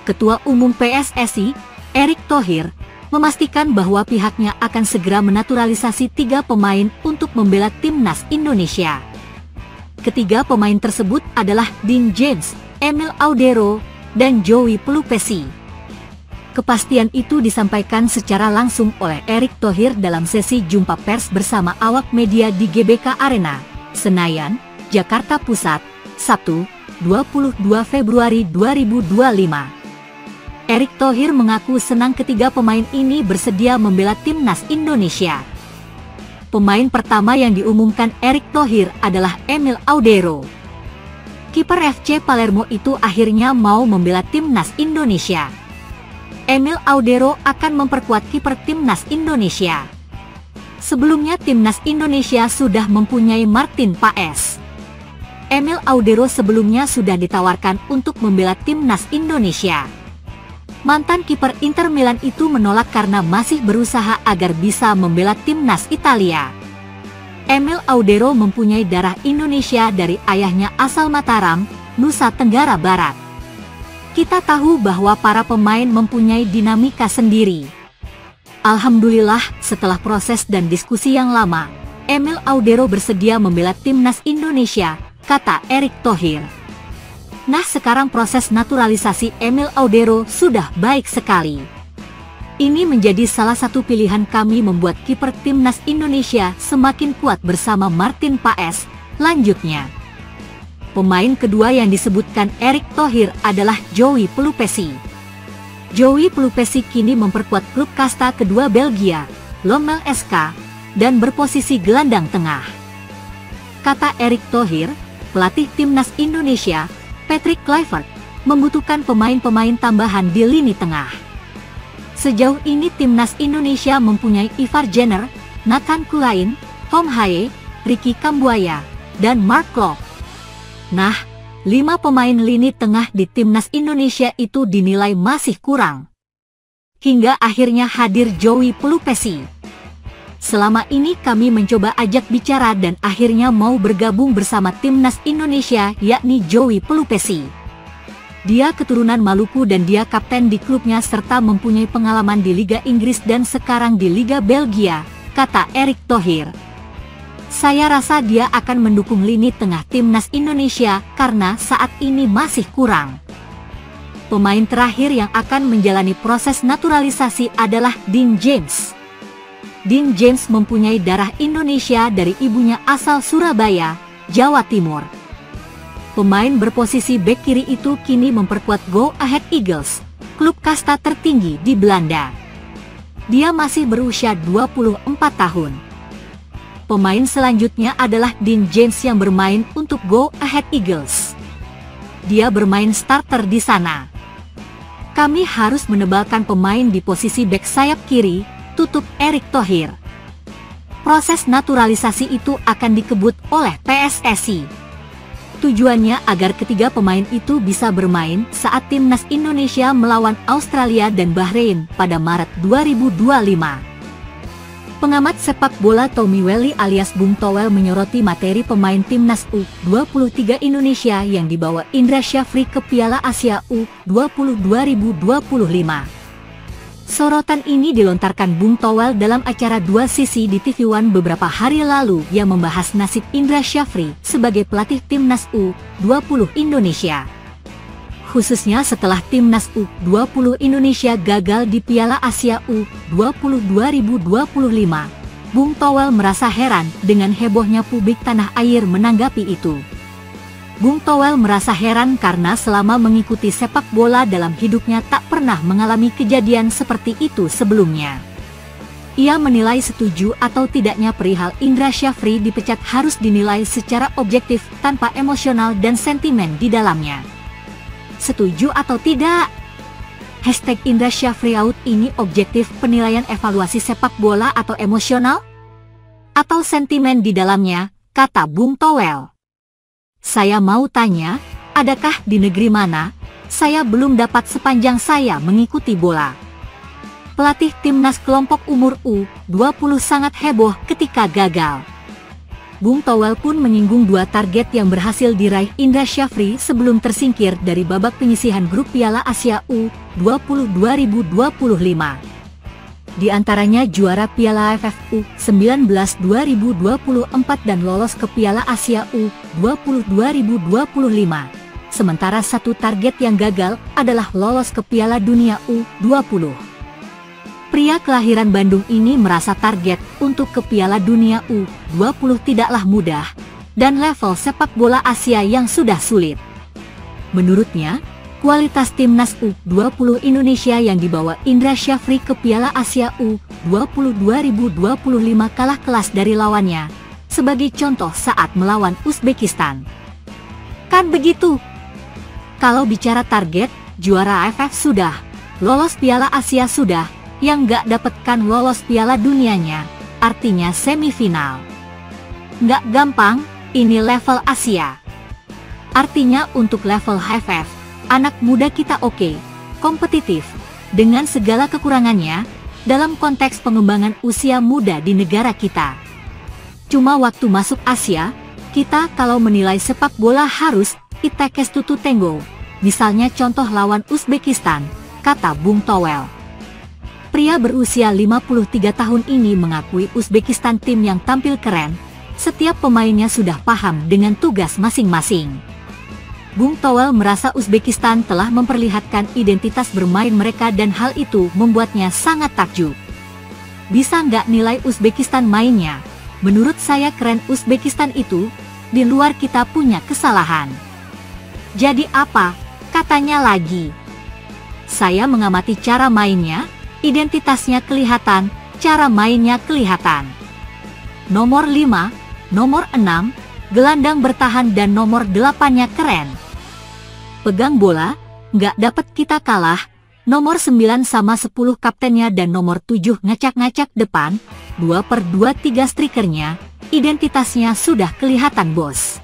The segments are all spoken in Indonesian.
Ketua Umum PSSI, Erick Thohir, memastikan bahwa pihaknya akan segera menaturalisasi 3 pemain untuk membela timnas Indonesia. Ketiga pemain tersebut adalah Dean James, Emil Audero, dan Joey Pelupesi. Kepastian itu disampaikan secara langsung oleh Erick Thohir dalam sesi jumpa pers bersama awak media di GBK Arena, Senayan, Jakarta Pusat, Sabtu, 22 Februari 2025. Erick Thohir mengaku senang ketiga pemain ini bersedia membela timnas Indonesia. Pemain pertama yang diumumkan Erick Thohir adalah Emil Audero. Kiper FC Palermo itu akhirnya mau membela timnas Indonesia. Emil Audero akan memperkuat kiper timnas Indonesia. Sebelumnya timnas Indonesia sudah mempunyai Martin Paes. Emil Audero sebelumnya sudah ditawarkan untuk membela timnas Indonesia. Mantan kiper Inter Milan itu menolak karena masih berusaha agar bisa membela timnas Italia. Emil Audero mempunyai darah Indonesia dari ayahnya asal Mataram, Nusa Tenggara Barat. Kita tahu bahwa para pemain mempunyai dinamika sendiri. Alhamdulillah, setelah proses dan diskusi yang lama, Emil Audero bersedia membela timnas Indonesia, kata Erick Thohir. Nah, sekarang proses naturalisasi Emil Audero sudah baik sekali. Ini menjadi salah satu pilihan kami membuat kiper timnas Indonesia semakin kuat bersama Martin Paes, lanjutnya. Pemain kedua yang disebutkan Erick Thohir adalah Joey Pelupesi. Joey Pelupesi kini memperkuat klub kasta kedua Belgia, Lommel SK, dan berposisi gelandang tengah. Kata Erick Thohir, pelatih timnas Indonesia, Patrick Kluivert, membutuhkan pemain-pemain tambahan di lini tengah. Sejauh ini timnas Indonesia mempunyai Ivar Jenner, Nathan Kulain, Tom Haye, Ricky Kambuaya, dan Mark Klok. Nah, 5 pemain lini tengah di timnas Indonesia itu dinilai masih kurang. Hingga akhirnya hadir Joey Pelupesi. Selama ini kami mencoba ajak bicara dan akhirnya mau bergabung bersama timnas Indonesia, yakni Joey Pelupesi. Dia keturunan Maluku dan dia kapten di klubnya serta mempunyai pengalaman di Liga Inggris dan sekarang di Liga Belgia, kata Erick Thohir. Saya rasa dia akan mendukung lini tengah timnas Indonesia karena saat ini masih kurang. Pemain terakhir yang akan menjalani proses naturalisasi adalah Dean James. Dean James mempunyai darah Indonesia dari ibunya asal Surabaya, Jawa Timur. Pemain berposisi bek kiri itu kini memperkuat Go Ahead Eagles, klub kasta tertinggi di Belanda. Dia masih berusia 24 tahun. Pemain selanjutnya adalah Dean James yang bermain untuk Go Ahead Eagles. Dia bermain starter di sana. Kami harus menebalkan pemain di posisi bek sayap kiri, tutup Erick Thohir. Proses naturalisasi itu akan dikebut oleh PSSI. Tujuannya agar ketiga pemain itu bisa bermain saat timnas Indonesia melawan Australia dan Bahrain pada Maret 2025. Pengamat sepak bola Tommy Welly alias Bung Towel menyoroti materi pemain timnas U23 Indonesia yang dibawa Indra Syafri ke Piala Asia U20 2025. Sorotan ini dilontarkan Bung Towel dalam acara Dua Sisi di TV One beberapa hari lalu yang membahas nasib Indra Syafri sebagai pelatih timnas U20 Indonesia. Khususnya setelah timnas U20 Indonesia gagal di Piala Asia U20 2025, Bung Towel merasa heran dengan hebohnya publik tanah air menanggapi itu. Bung Towel merasa heran karena selama mengikuti sepak bola dalam hidupnya tak pernah mengalami kejadian seperti itu sebelumnya. Ia menilai setuju atau tidaknya perihal Indra Syafri dipecat harus dinilai secara objektif tanpa emosional dan sentimen di dalamnya. Setuju atau tidak? Hashtag Indra Syafri out ini objektif penilaian evaluasi sepak bola atau emosional? Atau sentimen di dalamnya, kata Bung Towel. Saya mau tanya, adakah di negeri mana, saya belum dapat sepanjang saya mengikuti bola. Pelatih timnas kelompok umur U20 sangat heboh ketika gagal. Bung Towel pun menyinggung dua target yang berhasil diraih Indra Syafri sebelum tersingkir dari babak penyisihan grup Piala Asia U20 2025. Di antaranya juara Piala AFF U19 2024 dan lolos ke Piala Asia U20 2025. Sementara satu target yang gagal adalah lolos ke Piala Dunia U20. Pria kelahiran Bandung ini merasa target untuk ke Piala Dunia U20 tidaklah mudah, dan level sepak bola Asia yang sudah sulit. Menurutnya, kualitas timnas U20 Indonesia yang dibawa Indra Syafri ke Piala Asia U20 2025 kalah kelas dari lawannya, sebagai contoh saat melawan Uzbekistan. Kan begitu? Kalau bicara target, juara AFF sudah, lolos Piala Asia sudah, yang nggak dapatkan lolos Piala Dunianya, artinya semifinal. Nggak gampang, ini level Asia. Artinya untuk level AFF, anak muda kita oke, kompetitif, dengan segala kekurangannya, dalam konteks pengembangan usia muda di negara kita. Cuma waktu masuk Asia, kita kalau menilai sepak bola harus itekes tutu tenggo, misalnya contoh lawan Uzbekistan, kata Bung Towel. Pria berusia 53 tahun ini mengakui Uzbekistan tim yang tampil keren, setiap pemainnya sudah paham dengan tugas masing-masing. Bung Towel merasa Uzbekistan telah memperlihatkan identitas bermain mereka dan hal itu membuatnya sangat takjub. Bisa nggak nilai Uzbekistan mainnya? Menurut saya keren Uzbekistan itu, di luar kita punya kesalahan. Jadi apa? Katanya lagi. Saya mengamati cara mainnya, identitasnya kelihatan, cara mainnya kelihatan. Nomor 5, nomor 6, gelandang bertahan dan nomor 8-nya keren. Pegang bola, nggak dapat kita kalah, nomor 9 sama 10 kaptennya dan nomor 7 ngacak-ngacak depan, 2/2 strikernya, identitasnya sudah kelihatan bos.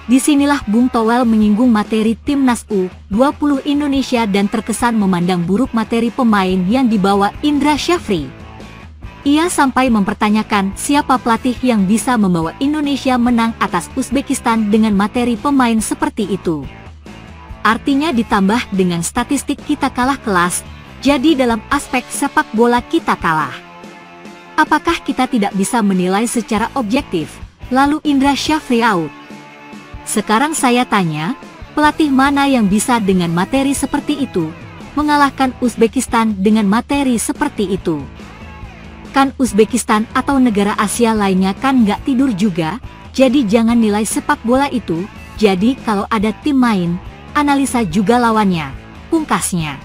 Disinilah Bung Towel menyinggung materi timnas U20 Indonesia dan terkesan memandang buruk materi pemain yang dibawa Indra Syafri. Ia sampai mempertanyakan siapa pelatih yang bisa membawa Indonesia menang atas Uzbekistan dengan materi pemain seperti itu. Artinya ditambah dengan statistik kita kalah kelas, jadi dalam aspek sepak bola kita kalah. Apakah kita tidak bisa menilai secara objektif, lalu Indra Syafri out? Sekarang saya tanya, pelatih mana yang bisa dengan materi seperti itu, mengalahkan Uzbekistan dengan materi seperti itu? Kan Uzbekistan atau negara Asia lainnya kan nggak tidur juga, jadi jangan nilai sepak bola itu, jadi kalau ada tim main, analisa juga lawannya, pungkasnya.